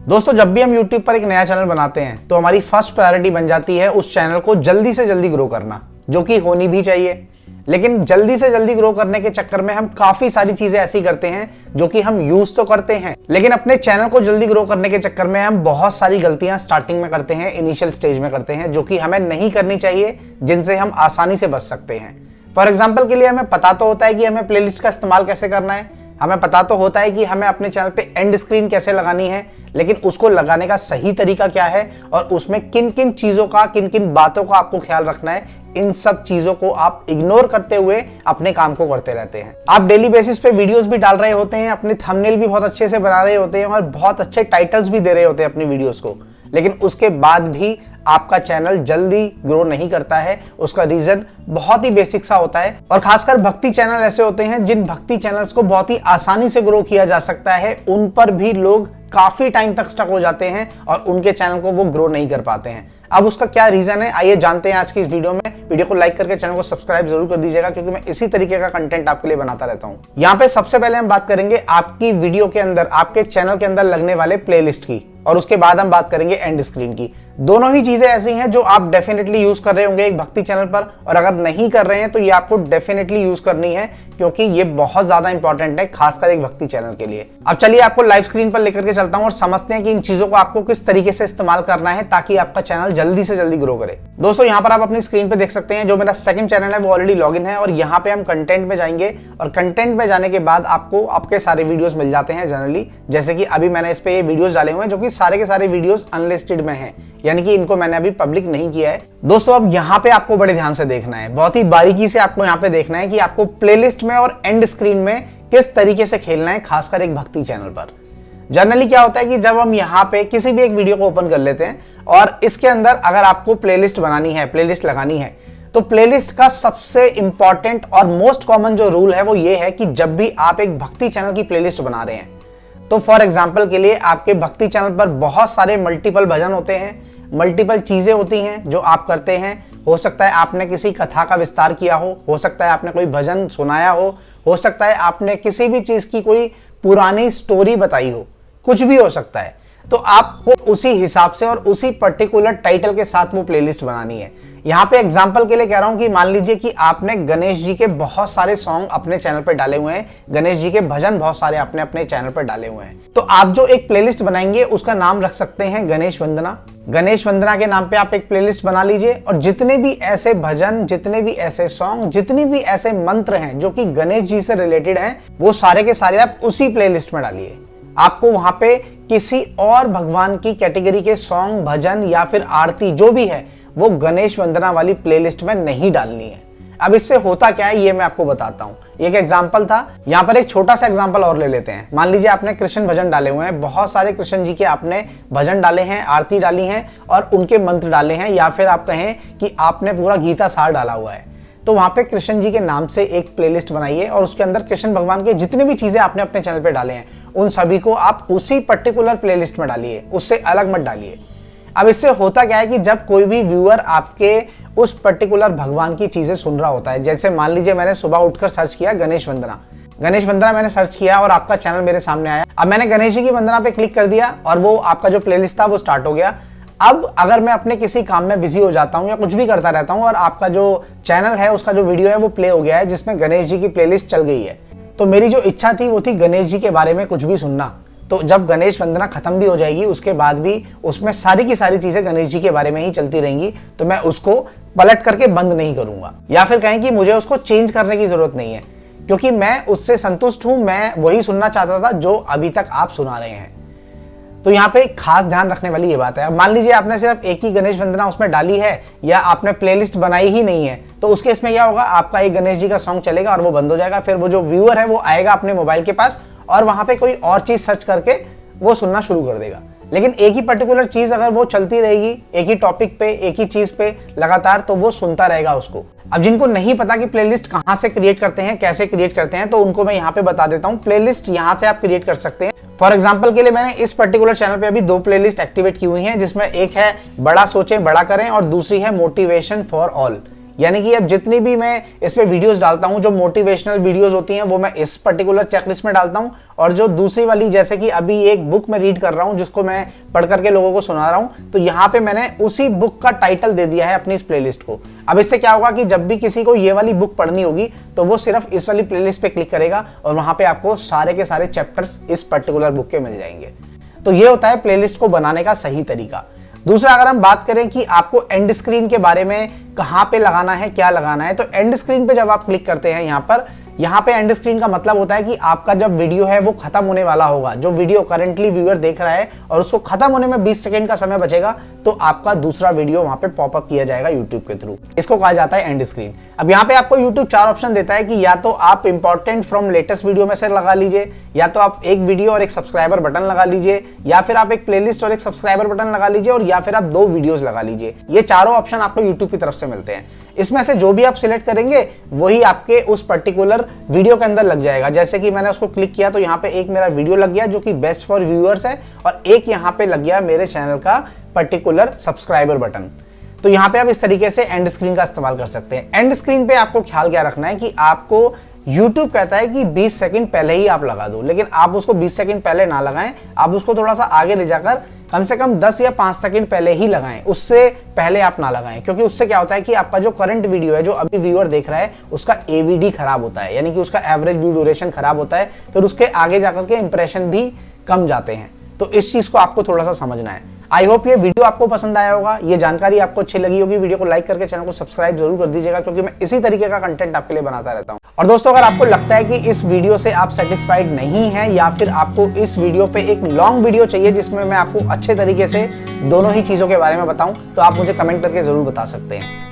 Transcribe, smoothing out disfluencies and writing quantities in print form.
दोस्तों जब भी हम YouTube पर एक नया चैनल बनाते हैं तो हमारी फर्स्ट प्रायोरिटी बन जाती है उस चैनल को जल्दी से जल्दी ग्रो करना, जो कि होनी भी चाहिए। लेकिन जल्दी से जल्दी ग्रो करने के चक्कर में हम काफी सारी चीजें ऐसी करते हैं जो कि हम यूज तो करते हैं, लेकिन अपने चैनल को जल्दी ग्रो करने के चक्कर में हम बहुत सारी गलतियां स्टार्टिंग में करते हैं, इनिशियल स्टेज में करते हैं, जो कि हमें नहीं करनी चाहिए, जिनसे हम आसानी से बच सकते हैं। फॉर एग्जाम्पल के लिए हमें पता तो होता है कि हमें प्लेलिस्ट का इस्तेमाल कैसे करना है, हमें पता तो होता है कि हमें अपने चैनल पे एंड स्क्रीन कैसे लगानी है, लेकिन उसको लगाने का सही तरीका क्या है और उसमें किन किन चीजों का, किन किन बातों का आपको ख्याल रखना है, इन सब चीजों को आप इग्नोर करते हुए अपने काम को करते रहते हैं। आप डेली बेसिस पे वीडियोस भी डाल रहे होते हैं, अपने थंबनेल भी बहुत अच्छे से बना रहे होते हैं और बहुत अच्छे टाइटल्स भी दे रहे होते हैं अपनी वीडियोस को, लेकिन उसके बाद भी आपका चैनल जल्दी ग्रो नहीं करता है। उसका रीजन बहुत ही बेसिक सा होता है, और खासकर भक्ति चैनल ऐसे होते हैं जिन भक्ति चैनल्स को बहुत ही आसानी से ग्रो किया जा सकता है, उन पर भी लोग काफी टाइम तक स्टक हो जाते हैं और उनके चैनल को वो ग्रो नहीं कर पाते हैं। अब उसका क्या रीजन है, आइए जानते हैं आज की इस वीडियो में। वीडियो को लाइक करके चैनल को सब्सक्राइब जरूर कर दीजिएगा, क्योंकि मैं इसी तरीके का कंटेंट आपके लिए बनाता रहता हूं। यहाँ पे सबसे पहले हम बात करेंगे आपकी वीडियो के अंदर, आपके चैनल के अंदर लगने वाले प्लेलिस्ट की, और उसके बाद हम बात करेंगे एंड स्क्रीन की। दोनों ही चीजें ऐसी हैं जो आप डेफिनेटली यूज कर रहे होंगे एक भक्ति चैनल पर, और अगर नहीं कर रहे हैं तो ये आपको डेफिनेटली यूज करनी है, क्योंकि ये बहुत ज्यादा इंपॉर्टेंट है, खासकर एक भक्ति चैनल के लिए। अब चलिए आपको लाइव स्क्रीन पर लेकर के चलता हूं और समझते हैं कि इन चीजों को आपको किस तरीके से इस्तेमाल करना है ताकि आपका चैनल जल्दी से जल्दी ग्रो करे। दोस्तों यहाँ पर आप अपनी स्क्रीन पे देख सकते हैं जो मेरा सेकंड चैनल है वो ऑलरेडी लॉगिन है, और यहाँ पे हम कंटेंट में जाएंगे, और कंटेंट में जाने के बाद आपको आपके सारे वीडियोस मिल जाते हैं जनरली। जैसे कि अभी मैंने इस पे ये वीडियोस डाले हुए हैं जो कि सारे के सारे वीडियोस अनलिस्टेड में हैं, यानी कि इनको मैंने अभी पब्लिक नहीं किया है। दोस्तों अब यहाँ पे आपको बड़े ध्यान से देखना है, बहुत ही बारीकी से आपको यहाँ पे देखना है कि आपको प्लेलिस्ट में और एंड स्क्रीन में किस तरीके से खेलना है, खासकर एक भक्ति चैनल पर। जनरली क्या होता है कि जब हम यहाँ पे किसी भी एक वीडियो को ओपन कर लेते हैं और इसके अंदर अगर आपको प्लेलिस्ट बनानी है, प्लेलिस्ट लगानी है, तो प्लेलिस्ट का सबसे इंपॉर्टेंट और मोस्ट कॉमन जो रूल है वो ये है कि जब भी आप एक भक्ति चैनल की प्लेलिस्ट बना रहे हैं, तो फॉर एग्जाम्पल के लिए आपके भक्ति चैनल पर बहुत सारे मल्टीपल भजन होते हैं, मल्टीपल चीजें होती हैं जो आप करते हैं। हो सकता है आपने किसी कथा का विस्तार किया हो सकता है आपने कोई भजन सुनाया हो सकता है आपने किसी भी चीज की कोई पुरानी स्टोरी बताई हो, कुछ भी हो सकता है। तो आपको उसी हिसाब से और उसी पर्टिकुलर टाइटल के साथ वो प्लेलिस्ट बनानी है। यहाँ पे एग्जांपल के लिए कह रहा हूँ कि मान लीजिए कि आपने गणेश जी के बहुत सारे सॉन्ग अपने चैनल पर डाले हुए हैं, गणेश जी के भजन बहुत सारे आपने अपने चैनल पर डाले हुए हैं, तो आप जो एक प्लेलिस्ट बनाएंगे उसका नाम रख सकते हैं गणेश वंदना। गणेश वंदना के नाम पे आप एक प्लेलिस्ट बना लीजिए, और जितने भी ऐसे भजन, जितने भी ऐसे सॉन्ग, जितने भी ऐसे मंत्र हैं जो कि गणेश जी से रिलेटेड हैं, वो सारे के सारे आप उसी प्लेलिस्ट में डालिए। आपको वहां पे किसी और भगवान की कैटेगरी के सॉन्ग, भजन या फिर आरती जो भी है वो गणेश वंदना वाली प्लेलिस्ट में नहीं डालनी है। अब इससे होता क्या है ये मैं आपको बताता हूँ। एक एग्जाम्पल था, यहाँ पर एक छोटा सा एग्जाम्पल और ले लेते हैं। मान लीजिए आपने कृष्ण भजन डाले हुए हैं, बहुत सारे कृष्ण जी के आपने भजन डाले हैं, आरती डाली हैं और उनके मंत्र डाले हैं, या फिर आप कहें कि आपने पूरा गीता सार डाला हुआ है। तो वहां पे कृष्ण जी के नाम से एक प्लेलिस्ट बनाइए और उसके अंदर कृष्ण भगवान के जितने भी चीजें आपने अपने चैनल पे डाले हैं उन सभी को आप उसी पर्टिकुलर प्लेलिस्ट में डालिए, उससे अलग मत डालिए। अब इससे होता क्या है कि जब कोई भी व्यूअर आपके उस पर्टिकुलर भगवान की चीजें सुन रहा होता है, जैसे मान लीजिए मैंने सुबह उठकर सर्च किया गणेश वंदना मैंने सर्च किया और आपका चैनल मेरे सामने आया। अब मैंने गणेश जी की वंदना पे क्लिक कर दिया और वो आपका जो प्लेलिस्ट था वो स्टार्ट हो गया। अब अगर मैं अपने किसी काम में बिजी हो जाता हूं या कुछ भी करता रहता हूं और आपका जो चैनल है उसका जो वीडियो है वो प्ले हो गया है जिसमें गणेश जी की प्लेलिस्ट चल गई है, तो मेरी जो इच्छा थी वो थी गणेश जी के बारे में कुछ भी सुनना। तो जब गणेश वंदना खत्म भी हो जाएगी उसके बाद भी उसमें सारी की सारी चीजें गणेश जी के बारे में ही चलती रहेंगी, तो मैं उसको पलट करके बंद नहीं करूंगा, या फिर कहें कि मुझे उसको चेंज करने की जरूरत नहीं है, क्योंकि मैं उससे संतुष्ट हूं, मैं वही सुनना चाहता था जो अभी तक आप सुना रहे हैं। तो यहाँ पे खास ध्यान रखने वाली ये बात है। अब मान लीजिए आपने सिर्फ एक ही गणेश वंदना उसमें डाली है या आपने प्लेलिस्ट बनाई ही नहीं है, तो उसके इसमें क्या होगा, आपका एक गणेश जी का सॉन्ग चलेगा और वो बंद हो जाएगा। फिर वो जो व्यूअर है वो आएगा अपने मोबाइल के पास और वहां पे कोई और चीज सर्च करके वो सुनना शुरू कर देगा। लेकिन एक ही पर्टिकुलर चीज अगर वो चलती रहेगी, एक ही टॉपिक पे, एक ही चीज पे लगातार, तो वो सुनता रहेगा उसको। अब जिनको नहीं पता कि प्लेलिस्ट कहाँ से क्रिएट करते हैं, कैसे क्रिएट करते हैं, तो उनको मैं यहाँ पे बता देता हूँ। प्लेलिस्ट यहाँ से आप क्रिएट कर सकते हैं। फॉर एग्जाम्पल के लिए मैंने इस पर्टिकुलर चैनल पे अभी 2 प्लेलिस्ट एक्टिवेट की हुई हैं, जिसमें एक है बड़ा सोचें बड़ा करें और दूसरी है मोटिवेशन फॉर ऑल। यानी कि अब जितनी भी मैं इस पे वीडियोस डालता हूं, जो मोटिवेशनल वीडियोस होती हैं वो मैं इस पर्टिकुलर चेकलिस्ट में डालता हूं, और जो दूसरी वाली जैसे कि अभी एक बुक में रीड कर रहा हूं जिसको मैं पढ़ करके लोगों को सुना रहा हूं, तो यहाँ पे मैंने उसी बुक का टाइटल दे दिया है अपनी इस प्लेलिस्ट को। अब इससे क्या होगा कि जब भी किसी को ये वाली बुक पढ़नी होगी तो वो सिर्फ इस वाली प्लेलिस्ट पे क्लिक करेगा और वहां पे आपको सारे के सारे चैप्टर्स इस पर्टिकुलर बुक के मिल जाएंगे। तो ये होता है प्लेलिस्ट को बनाने का सही तरीका। दूसरा, अगर हम बात करें कि आपको एंड स्क्रीन के बारे में कहां पे लगाना है, क्या लगाना है, तो एंड स्क्रीन पे जब आप क्लिक करते हैं यहाँ पे एंड स्क्रीन का मतलब होता है कि आपका जब वीडियो है वो खत्म होने वाला होगा, जो वीडियो करंटली व्यूअर देख रहा है और उसको खत्म होने में 20 सेकंड का समय बचेगा, तो आपका दूसरा वीडियो वहां पे पॉपअप किया जाएगा यूट्यूब के थ्रू। इसको कहा जाता है एंड स्क्रीन। अब यहाँ पे आपको यूट्यूब 4 ऑप्शन देता है कि या तो आप इंपॉर्टेंट फ्रॉम लेटेस्ट वीडियो में से लगा लीजिए, या तो आप एक वीडियो और एक सब्सक्राइबर बटन लगा लीजिए, या फिर आप एक प्लेलिस्ट और एक सब्सक्राइबर बटन लगा लीजिए, और या फिर आप 2 वीडियोस लगा लीजिए। ये चारों ऑप्शन आपको यूट्यूब की तरफ से मिलते हैं। इसमें से जो भी आप सिलेक्ट करेंगे वही आपके उस पर्टिकुलर वीडियो के अंदर लग जाएगा। जैसे कि मैंने उसको क्लिक किया तो यहाँ पे एक मेरा वीडियो लग गया जो कि बेस्ट फॉर व्यूअर्स है, और एक यहाँ पे लग गया मेरे चैनल का पर्टिकुलर सब्सक्राइबर बटन। तो यहाँ पे आप इस तरीके से एंड स्क्रीन का इस्तेमाल कर सकते हैं। एंड स्क्रीन पे आपको ख्याल क्या रखना है कि आपको YouTube कहता है कि 20 सेकंड पहले ही आप लगा दो, लेकिन आप उसको 20 सेकंड पहले ना लगाएं, आप उसको थोड़ा सा आगे ले जाकर कम से कम 10 या 5 सेकंड पहले ही लगाएं, उससे पहले आप ना लगाएं। क्योंकि उससे क्या होता है कि आपका जो करंट वीडियो है, जो अभी व्यूअर देख रहा है, उसका AVD खराब होता है, यानी कि उसका एवरेज व्यू ड्यूरेशन खराब होता है, फिर उसके आगे जाकर के इंप्रेशन भी कम जाते हैं। तो इस चीज को आपको थोड़ा सा समझना है। आई होप ये वीडियो आपको पसंद आया होगा, ये जानकारी आपको अच्छी लगी होगी। वीडियो को लाइक करके चैनल को सब्सक्राइब जरूर कर दीजिएगा, क्योंकि मैं इसी तरीके का कंटेंट आपके लिए बनाता रहता हूं। और दोस्तों, अगर आपको लगता है कि इस वीडियो से आप सेटिस्फाइड नहीं हैं, या फिर आपको इस वीडियो पे एक लॉन्ग वीडियो चाहिए जिसमें मैं आपको अच्छे तरीके से दोनों ही चीजों के बारे में बताऊं, तो आप मुझे कमेंट करके जरूर बता सकते हैं।